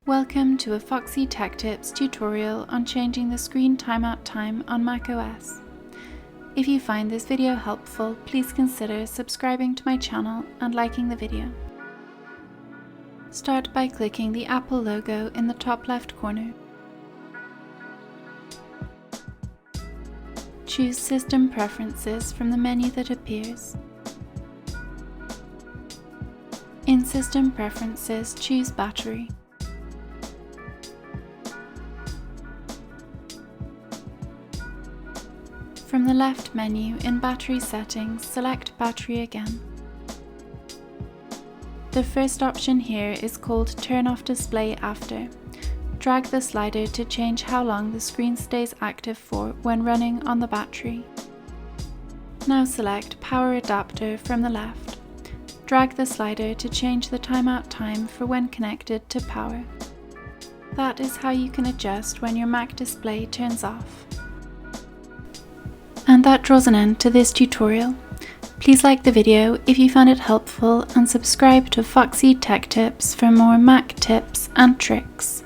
Welcome to a Foxy Tech Tips tutorial on changing the screen timeout time on macOS. If you find this video helpful, please consider subscribing to my channel and liking the video. Start by clicking the Apple logo in the top left corner. Choose System Preferences from the menu that appears. In System Preferences, choose Battery. From the left menu in Battery Settings, select Battery again. The first option here is called Turn off Display After. Drag the slider to change how long the screen stays active for when running on the battery. Now select Power Adapter from the left. Drag the slider to change the timeout time for when connected to power. That is how you can adjust when your Mac display turns off. And that draws an end to this tutorial. Please like the video if you found it helpful and subscribe to Foxy Tech Tips for more Mac tips and tricks.